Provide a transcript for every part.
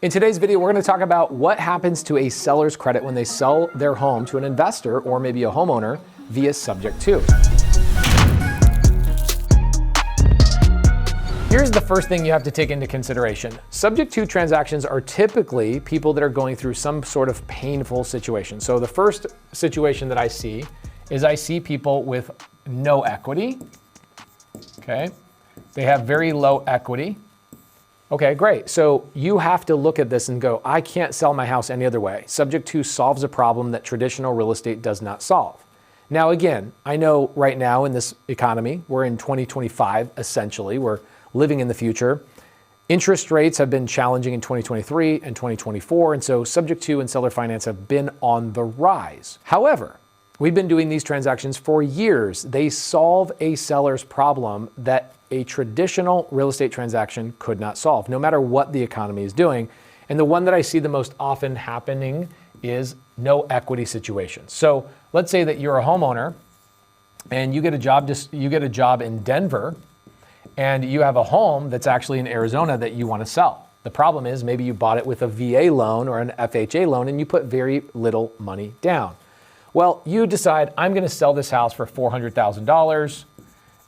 In today's video, we're going to talk about what happens to a seller's credit when they sell their home to an investor or maybe a homeowner via Subject to. Here's the first thing you have to take into consideration. Subject to transactions are typically people that are going through some sort of painful situation. So the first situation that I see is I see people with no equity. Okay, they have very low equity. Okay, great. So you have to look at this and go, I can't sell my house any other way. Subject to solves a problem that traditional real estate does not solve. Now, again, I know right now in this economy, we're in 2025, essentially, we're living in the future. Interest rates have been challenging in 2023 and 2024, and so subject to and seller finance have been on the rise. However, we've been doing these transactions for years. They solve a seller's problem that a traditional real estate transaction could not solve, no matter what the economy is doing. And the one that I see the most often happening is no equity situations. So let's say that you're a homeowner and you get a job in Denver and you have a home that's actually in Arizona that you want to sell. The problem is maybe you bought it with a VA loan or an FHA loan and you put very little money down. Well, you decide, I'm going to sell this house for $400,000,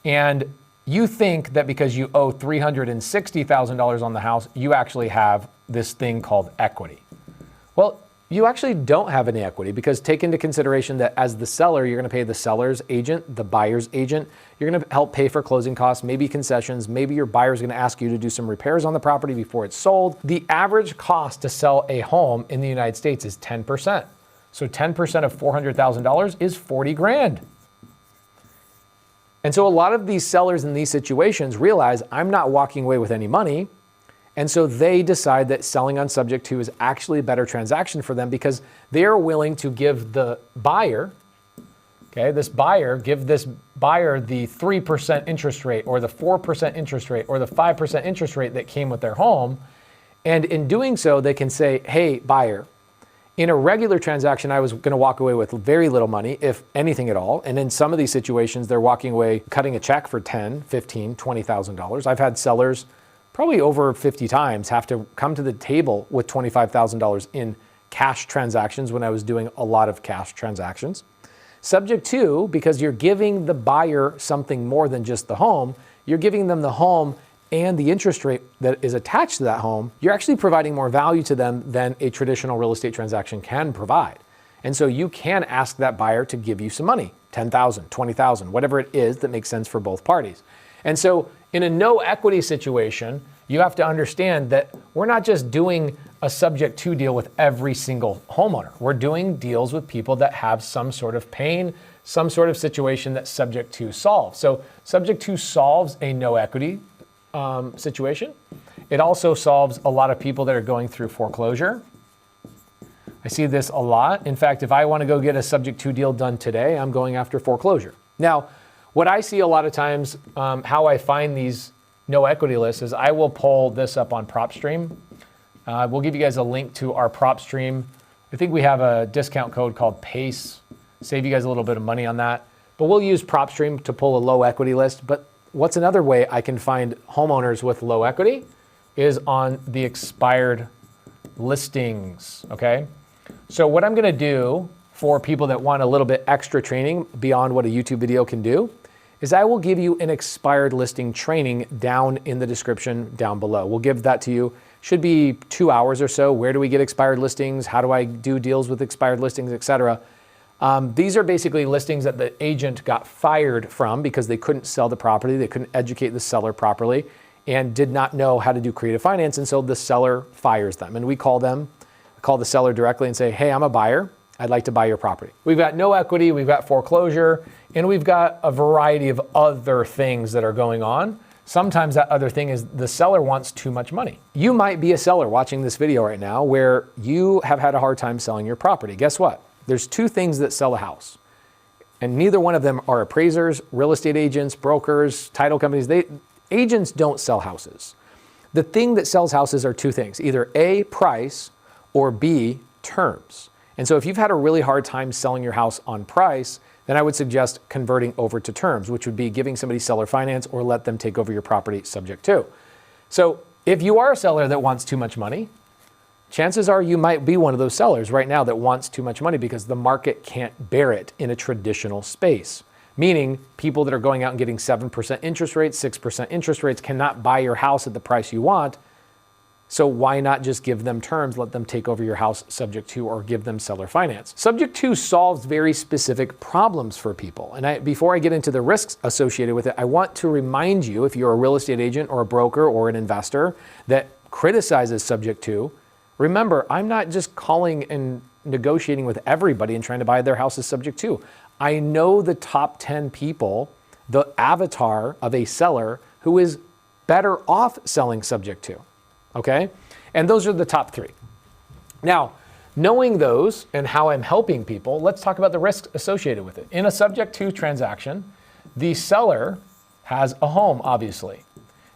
and you think that because you owe $360,000 on the house, you actually have this thing called equity. Well, you actually don't have any equity because take into consideration that as the seller, you're going to pay the seller's agent, the buyer's agent. You're going to help pay for closing costs, maybe concessions. Maybe your buyer's going to ask you to do some repairs on the property before it's sold. The average cost to sell a home in the United States is 10%. So 10% of $400,000 is 40 grand. And so a lot of these sellers in these situations realize I'm not walking away with any money. And so they decide that selling on subject to is actually a better transaction for them because they are willing to give the buyer, give this buyer the 3% interest rate or the 4% interest rate or the 5% interest rate that came with their home. And in doing so, they can say, hey, buyer, in a regular transaction, I was going to walk away with very little money, if anything at all. And in some of these situations, they're walking away, cutting a check for $10,000, $15,000, $20,000. I've had sellers probably over 50 times have to come to the table with $25,000 in cash transactions when I was doing a lot of cash transactions. Subject to, because you're giving the buyer something more than just the home, you're giving them the home and the interest rate that is attached to that home, you're actually providing more value to them than a traditional real estate transaction can provide. And so you can ask that buyer to give you some money, $10,000, $20,000, whatever it is that makes sense for both parties. And so in a no equity situation, you have to understand that we're not just doing a subject to deal with every single homeowner. We're doing deals with people that have some sort of pain, some sort of situation that subject to solves. So subject to solves a no equity situation. It also solves a lot of people that are going through foreclosure. I see this a lot. In fact, if I want to go get a subject to deal done today, I'm going after foreclosure. Now, what I see a lot of times, how I find these no equity lists is I will pull this up on PropStream. We'll give you guys a link to our PropStream. I think we have a discount code called PACE. Save you guys a little bit of money on that. But we'll use PropStream to pull a low equity list. But what's another way I can find homeowners with low equity is on the expired listings, okay? So what I'm gonna do for people that want a little bit extra training beyond what a YouTube video can do is I will give you an expired listing training down in the description down below. We'll give that to you. Should be 2 hours or so. Where do we get expired listings? How do I do deals with expired listings, etc. These are basically listings that the agent got fired from because they couldn't sell the property, they couldn't educate the seller properly, and did not know how to do creative finance, and so the seller fires them. And we call the seller directly and say, hey, I'm a buyer. I'd like to buy your property. We've got no equity, we've got foreclosure, and we've got a variety of other things that are going on. Sometimes that other thing is the seller wants too much money. You might be a seller watching this video right now where you have had a hard time selling your property. Guess what? There's two things that sell a house, and neither one of them are appraisers, real estate agents, brokers, title companies. Agents don't sell houses. The thing that sells houses are two things, either A, price, or B, terms. And so if you've had a really hard time selling your house on price, then I would suggest converting over to terms, which would be giving somebody seller finance or let them take over your property subject to. So if you are a seller that wants too much money, chances are you might be one of those sellers right now that wants too much money because the market can't bear it in a traditional space. Meaning people that are going out and getting 7% interest rates, 6% interest rates cannot buy your house at the price you want. So why not just give them terms, let them take over your house subject to, or give them seller finance? Subject to solves very specific problems for people. And before I get into the risks associated with it, I want to remind you, if you're a real estate agent or a broker or an investor that criticizes subject to, remember, I'm not just calling and negotiating with everybody and trying to buy their houses subject to. I know the top 10 people, the avatar of a seller who is better off selling subject to. Okay? And those are the top 3. Now, knowing those and how I'm helping people, let's talk about the risks associated with it. In a subject to transaction, the seller has a home, obviously.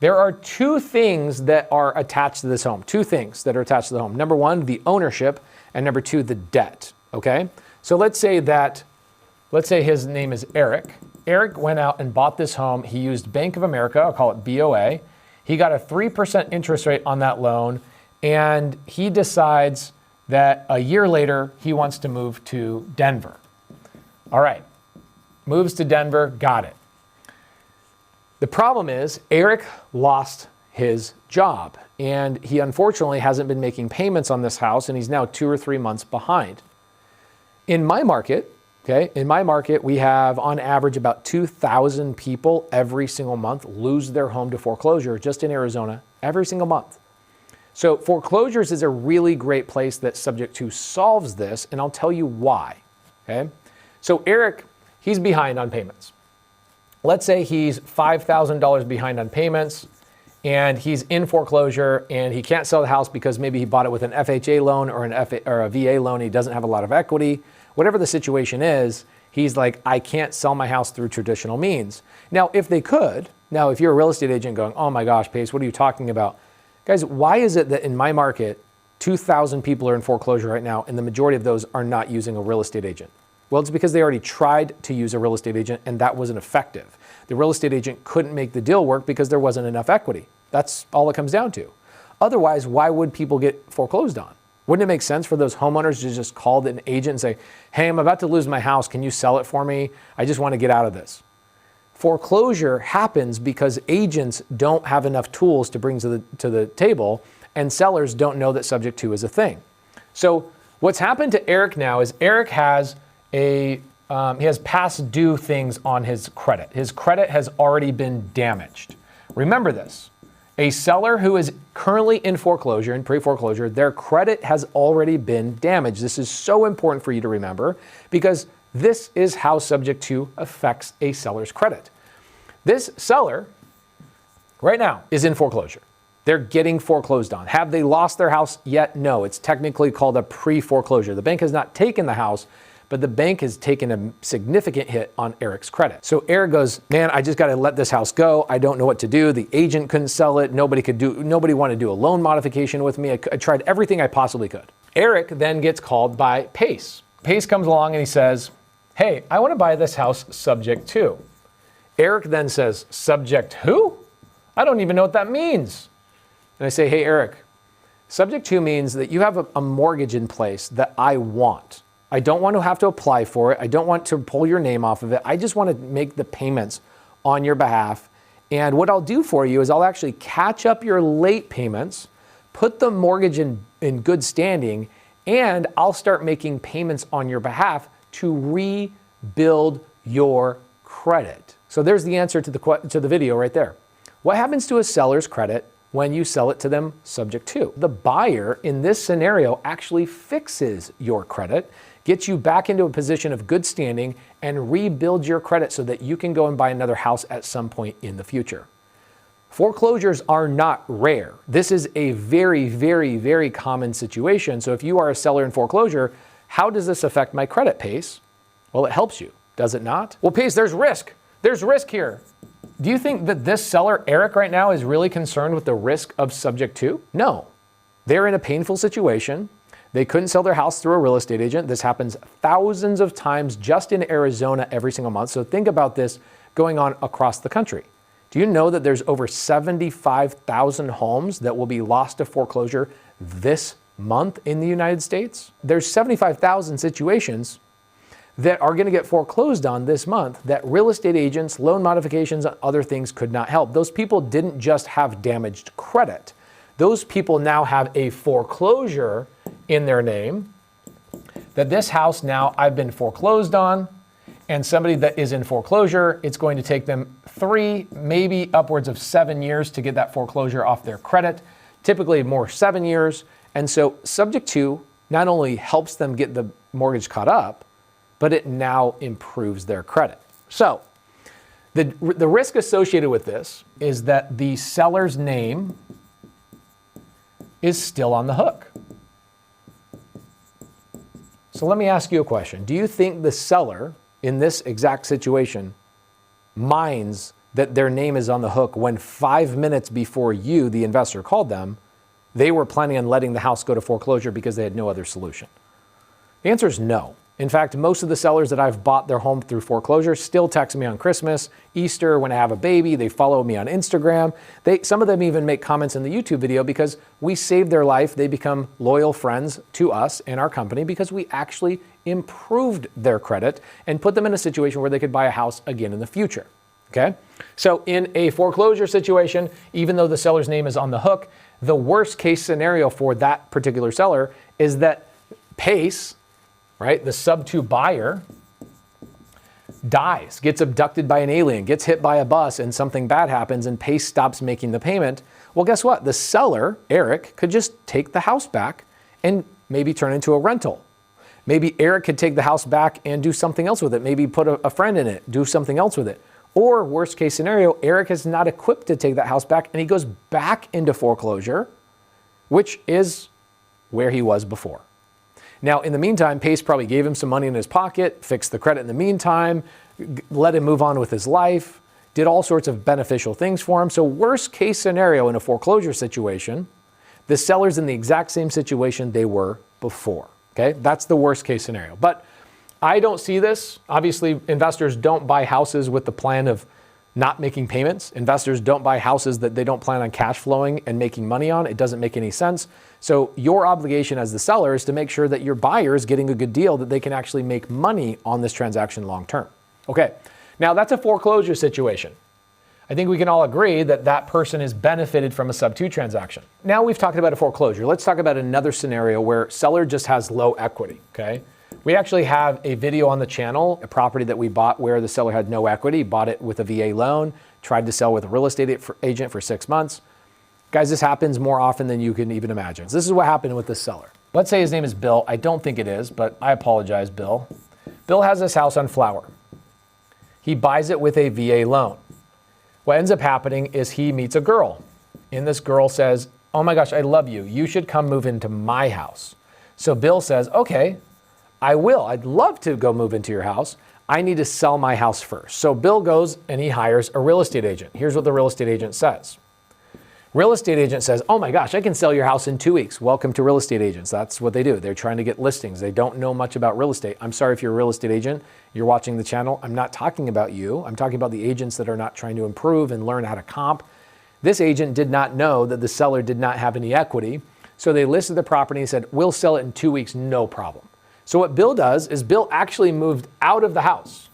There are 2 things that are attached to this home. 2 things that are attached to the home. Number 1, the ownership, and number 2, the debt. Okay? So let's say his name is Eric. Eric went out and bought this home. He used Bank of America, I'll call it BOA. He got a 3% interest rate on that loan, and he decides that a year later, he wants to move to Denver. All right, moves to Denver, got it. The problem is Eric lost his job, and he unfortunately hasn't been making payments on this house, and he's now 2 or 3 months behind. In my market, we have on average about 2,000 people every single month lose their home to foreclosure just in Arizona every single month. So foreclosures is a really great place that subject to solves this, and I'll tell you why. Okay? So Eric, he's behind on payments. Let's say he's $5,000 behind on payments, and he's in foreclosure, and he can't sell the house because maybe he bought it with an FHA loan or a VA loan. He doesn't have a lot of equity. Whatever the situation is, he's like, I can't sell my house through traditional means. Now, if you're a real estate agent going, oh my gosh, Pace, what are you talking about? Guys, why is it that in my market, 2,000 people are in foreclosure right now, and the majority of those are not using a real estate agent? Well, it's because they already tried to use a real estate agent, and that wasn't effective. The real estate agent couldn't make the deal work because there wasn't enough equity. That's all it comes down to. Otherwise, why would people get foreclosed on? Wouldn't it make sense for those homeowners to just call an agent and say, hey, I'm about to lose my house. Can you sell it for me? I just want to get out of this. Foreclosure happens because agents don't have enough tools to bring to the table, and sellers don't know that subject to is a thing. So what's happened to Eric now is Eric has he has past due things on his credit. His credit has already been damaged. Remember this. A seller who is currently in foreclosure, in pre-foreclosure, their credit has already been damaged. This is so important for you to remember because this is how subject to affects a seller's credit. This seller right now is in foreclosure. They're getting foreclosed on. Have they lost their house yet? No, it's technically called a pre-foreclosure. The bank has not taken the house, but the bank has taken a significant hit on Eric's credit. So Eric goes, man, I just got to let this house go. I don't know what to do. The agent couldn't sell it. Nobody wanted to do a loan modification with me. I tried everything I possibly could. Eric then gets called by Pace. Pace comes along and he says, hey, I want to buy this house subject to. Eric then says, subject who? I don't even know what that means. And I say, hey, Eric, subject to means that you have a mortgage in place that I want. I don't want to have to apply for it. I don't want to pull your name off of it. I just want to make the payments on your behalf. And what I'll do for you is I'll actually catch up your late payments, put the mortgage in good standing, and I'll start making payments on your behalf to rebuild your credit. So there's the answer to the video right there. What happens to a seller's credit when you sell it to them subject to? The buyer in this scenario actually fixes your credit, gets you back into a position of good standing, and rebuilds your credit so that you can go and buy another house at some point in the future. Foreclosures are not rare. This is a very, very, very common situation. So if you are a seller in foreclosure, how does this affect my credit, Pace? Well, it helps you, does it not? Well, Pace, there's risk. There's risk here. Do you think that this seller, Eric, right now is really concerned with the risk of subject to? No. They're in a painful situation. They couldn't sell their house through a real estate agent. This happens thousands of times just in Arizona every single month. So think about this going on across the country. Do you know that there's over 75,000 homes that will be lost to foreclosure this month in the United States, there's 75,000 situations that are going to get foreclosed on this month that real estate agents, loan modifications, and other things could not help. Those people didn't just have damaged credit. Those people now have a foreclosure in their name, that this house now I've been foreclosed on, and somebody that is in foreclosure, it's going to take them 3, maybe upwards of 7 years to get that foreclosure off their credit, typically more 7 years. And so subject to not only helps them get the mortgage caught up, but it now improves their credit. So the risk associated with this is that the seller's name is still on the hook. So let me ask you a question. Do you think the seller in this exact situation minds that their name is on the hook when 5 minutes before you, the investor, called them, they were planning on letting the house go to foreclosure because they had no other solution? The answer is no. In fact, most of the sellers that I've bought their home through foreclosure still text me on Christmas, Easter, when I have a baby. They follow me on Instagram. Some of them even make comments in the YouTube video because we saved their life. They become loyal friends to us and our company because we actually improved their credit and put them in a situation where they could buy a house again in the future. Okay? So in a foreclosure situation, even though the seller's name is on the hook, the worst case scenario for that particular seller is that Pace, right, the Subto buyer, dies, gets abducted by an alien, gets hit by a bus, and something bad happens and Pace stops making the payment. Well, guess what? The seller, Eric, could just take the house back and maybe turn it into a rental. Maybe Eric could take the house back and do something else with it. Maybe put a friend in it, do something else with it. Or worst case scenario, Eric is not equipped to take that house back and he goes back into foreclosure, which is where he was before. Now, in the meantime, Pace probably gave him some money in his pocket, fixed the credit in the meantime, let him move on with his life, did all sorts of beneficial things for him. So worst case scenario in a foreclosure situation, the seller's in the exact same situation they were before. Okay, that's the worst case scenario. But I don't see this. Obviously, investors don't buy houses with the plan of not making payments. Investors don't buy houses that they don't plan on cash flowing and making money on. It doesn't make any sense. So your obligation as the seller is to make sure that your buyer is getting a good deal, that they can actually make money on this transaction long term. Okay, now that's a foreclosure situation. I think we can all agree that that person is benefited from a Subto transaction. Now we've talked about a foreclosure. Let's talk about another scenario where seller just has low equity, okay? We actually have a video on the channel, a property that we bought where the seller had no equity, bought it with a VA loan, tried to sell with a real estate agent for 6 months. Guys, this happens more often than you can even imagine. So this is what happened with this seller. Let's say his name is Bill. I don't think it is, but I apologize, Bill. Bill has this house on Flower. He buys it with a VA loan. What ends up happening is he meets a girl, and this girl says, "Oh my gosh, I love you. You should come move into my house." So Bill says, "Okay, I will. I'd love to go move into your house. I need to sell my house first." So Bill goes and he hires a real estate agent. Here's what the real estate agent says. Real estate agent says, "Oh my gosh, I can sell your house in 2 weeks. Welcome to real estate agents." That's what they do. They're trying to get listings. They don't know much about real estate. I'm sorry if you're a real estate agent, you're watching the channel. I'm not talking about you. I'm talking about the agents that are not trying to improve and learn how to comp. This agent did not know that the seller did not have any equity. So they listed the property and said, "We'll sell it in 2 weeks, no problem." So what Bill does is Bill actually moved out of the house.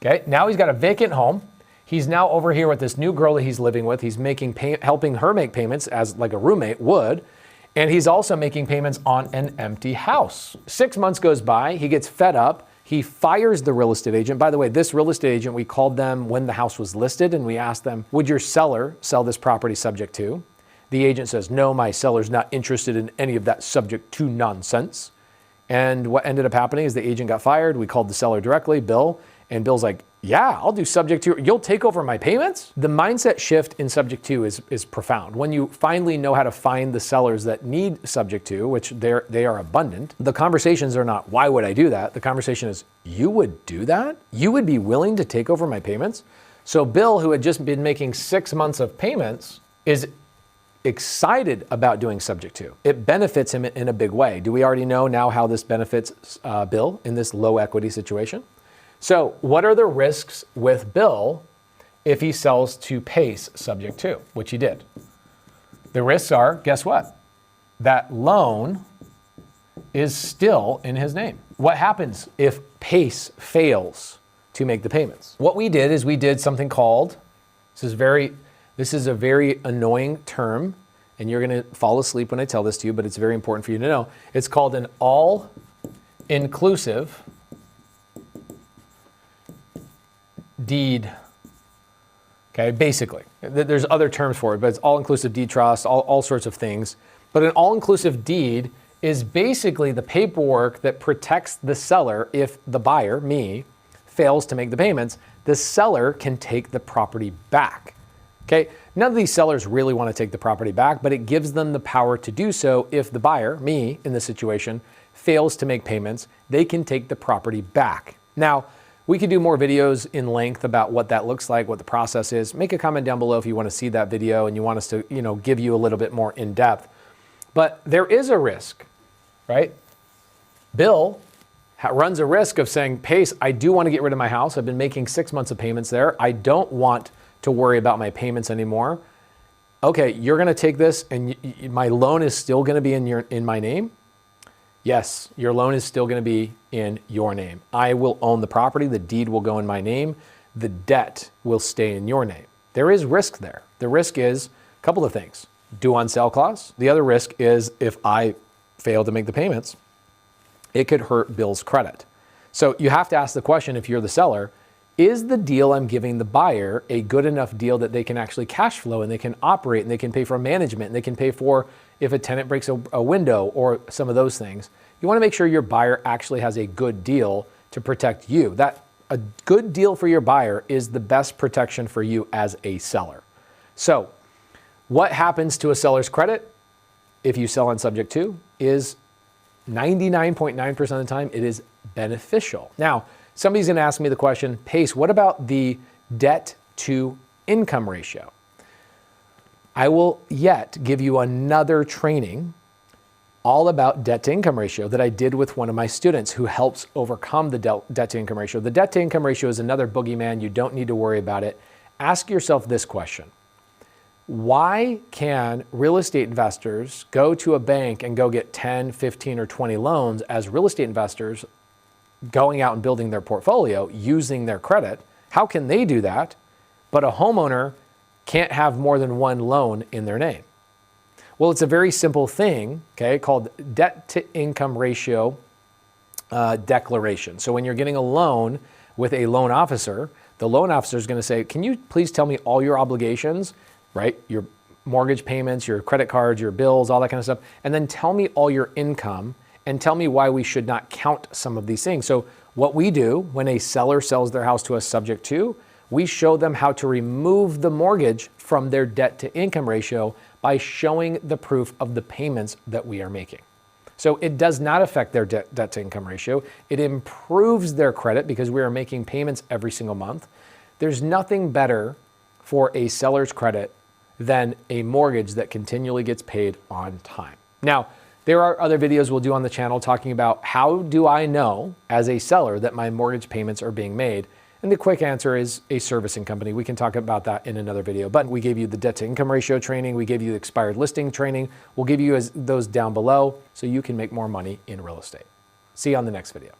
Okay, now he's got a vacant home. He's now over here with this new girl that he's living with. He's helping her make payments as like a roommate would. And he's also making payments on an empty house. 6 months goes by. He gets fed up. He fires the real estate agent. By the way, this real estate agent, we called them when the house was listed and we asked them, "Would your seller sell this property subject to?" The agent says, "No, my seller's not interested in any of that subject to nonsense." And what ended up happening is the agent got fired. We called the seller directly, Bill, and Bill's like, "Yeah, I'll do subject to. You'll take over my payments?" The mindset shift in subject to is profound. When you finally know how to find the sellers that need subject to, which they are abundant, the conversations are not, "Why would I do that?" The conversation is, "You would do that? You would be willing to take over my payments?" So Bill, who had just been making 6 months of payments, is excited about doing subject to. It benefits him in a big way. Do we already know now how this benefits Bill in this low equity situation? So what are the risks with Bill if he sells to Pace subject to, which he did? The risks are, guess what? that loan is still in his name. What happens if PACE fails to make the payments? What we did is we did something called, this is a very annoying term, and you're gonna fall asleep when I tell this to you, but it's very important for you to know. It's called an all-inclusive deed. Okay, basically. There's other terms for it, but it's all-inclusive deed trust, all sorts of things. But an all-inclusive deed is basically the paperwork that protects the seller if the buyer, me, fails to make the payments. The seller can take the property back. Okay, none of these sellers really want to take the property back, but it gives them the power to do so if the buyer, me in this situation, fails to make payments. They can take the property back. Now, we could do more videos in length about what that looks like, what the process is. Make a comment down below if you want to see that video and you want us to, give you a little bit more in depth. But there is a risk, right? Bill runs a risk of saying, Pace, I do want to get rid of my house. I've been making 6 months of payments there. I don't want to worry about my payments anymore. Okay, you're going to take this and my loan is still going to be in my name? Yes, your loan is still going to be in your name. I will own the property. The deed will go in my name. The debt will stay in your name. There is risk there. The risk is a couple of things. Due on sale clause. The other risk is if I fail to make the payments, it could hurt Bill's credit. So you have to ask the question, if you're the seller, is the deal I'm giving the buyer a good enough deal that they can actually cash flow and they can operate and they can pay for management and they can pay for if a tenant breaks a window or some of those things? You want to make sure your buyer actually has a good deal to protect you. That a good deal for your buyer is the best protection for you as a seller. So what happens to a seller's credit if you sell on subject to is 99.9% of the time, it is beneficial. Now, somebody's going to ask me the question, Pace, what about the debt to income ratio? I will yet give you another training all about debt to income ratio that I did with one of my students who helps overcome the debt to income ratio. The debt to income ratio is another boogeyman. You don't need to worry about it. Ask yourself this question. Why can real estate investors go to a bank and go get 10, 15, or 20 loans as real estate investors going out and building their portfolio using their credit? How can they do that, but a homeowner can't have more than one loan in their name? Well, it's a very simple thing, okay, called debt to income ratio declaration. So when you're getting a loan with a loan officer, the loan officer is going to say, can you please tell me all your obligations, right? Your mortgage payments, your credit cards, your bills, all that kind of stuff. And then tell me all your income and tell me why we should not count some of these things. So what we do when a seller sells their house to us subject to, we show them how to remove the mortgage from their debt to income ratio by showing the proof of the payments that we are making. So it does not affect their debt to income ratio. It improves their credit because we are making payments every single month. There's nothing better for a seller's credit than a mortgage that continually gets paid on time. Now, there are other videos we'll do on the channel talking about how do I know as a seller that my mortgage payments are being made? And the quick answer is a servicing company. We can talk about that in another video. But we gave you the debt to income ratio training. We gave you the expired listing training. We'll give you those down below so you can make more money in real estate. See you on the next video.